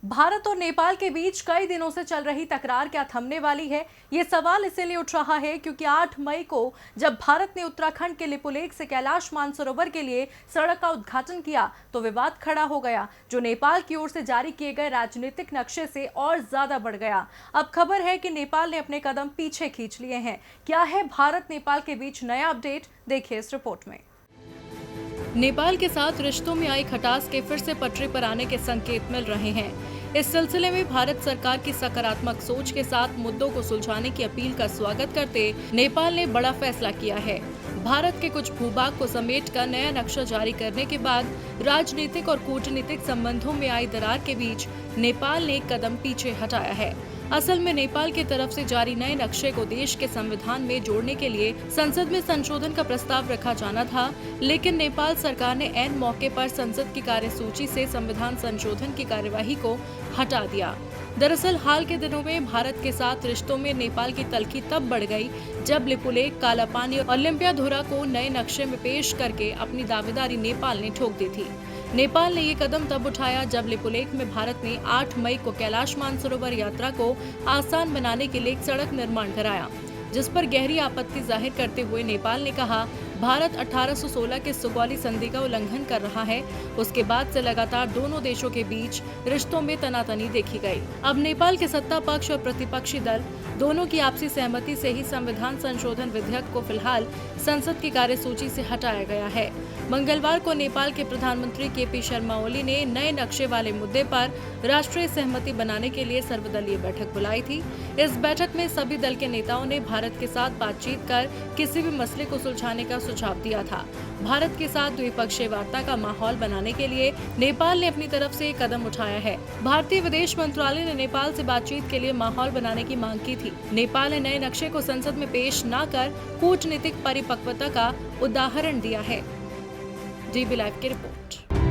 भारत और नेपाल के बीच कई दिनों से चल रही तकरार क्या थमने वाली है? ये सवाल इसीलिए उठ रहा है क्योंकि 8 मई को जब भारत ने उत्तराखंड के लिपुलेख से कैलाश मानसरोवर के लिए सड़क का उद्घाटन किया तो विवाद खड़ा हो गया, जो नेपाल की ओर से जारी किए गए राजनीतिक नक्शे से और ज्यादा बढ़ गया। अब खबर है कि नेपाल ने अपने कदम पीछे खींच लिए हैं। क्या है भारत नेपाल के बीच नया अपडेट? देखिए इस रिपोर्ट में। नेपाल के साथ रिश्तों में आई खटास के फिर से पटरी पर आने के संकेत मिल रहे हैं। इस सिलसिले में भारत सरकार की सकारात्मक सोच के साथ मुद्दों को सुलझाने की अपील का स्वागत करते नेपाल ने बड़ा फैसला किया है। भारत के कुछ भूभाग को समेटकर नया नक्शा जारी करने के बाद राजनीतिक और कूटनीतिक संबंधों में आई दरार के बीच नेपाल ने एक कदम पीछे हटाया है। असल में नेपाल की तरफ से जारी नए नक्शे को देश के संविधान में जोड़ने के लिए संसद में संशोधन का प्रस्ताव रखा जाना था, लेकिन नेपाल सरकार ने ऐन मौके पर संसद की कार्यसूची से संविधान संशोधन की कार्यवाही को हटा दिया। दरअसल हाल के दिनों में भारत के साथ रिश्तों में नेपाल की तल्खी तब बढ़ गई जब लिपुलेख, कालापानी और ओलंपियाधुरा को नए नक्शे में पेश करके अपनी दावेदारी नेपाल ने ठोक दी थी। नेपाल ने ये कदम तब उठाया जब लिपुलेख में भारत ने 8 मई को कैलाश मानसरोवर यात्रा को आसान बनाने के लिए एक सड़क निर्माण कराया, जिस पर गहरी आपत्ति जाहिर करते हुए नेपाल ने कहा, भारत 1816 के सुगौली संधि का उल्लंघन कर रहा है। उसके बाद से लगातार दोनों देशों के बीच रिश्तों में तनातनी देखी गई। अब नेपाल के सत्ता पक्ष और प्रतिपक्षी दल दोनों की आपसी सहमति से ही संविधान संशोधन विधेयक को फिलहाल संसद की कार्यसूची से हटाया गया है। मंगलवार को नेपाल के प्रधानमंत्री के.पी. शर्मा ओली ने नए नक्शे वाले मुद्दे पर राष्ट्रीय सहमति बनाने के लिए सर्वदलीय बैठक बुलाई थी। इस बैठक में सभी दल के नेताओं ने भारत के साथ बातचीत कर किसी भी मसले को सुलझाने का सुझाव दिया था। भारत के साथ द्विपक्षीय वार्ता का माहौल बनाने के लिए नेपाल ने अपनी तरफ से एक कदम उठाया है। भारतीय विदेश मंत्रालय ने नेपाल से बातचीत के लिए माहौल बनाने की मांग की थी। नेपाल ने नए नक्शे को संसद में पेश न कर कूटनीतिक परिपक्वता का उदाहरण दिया है। DB लाइव की रिपोर्ट।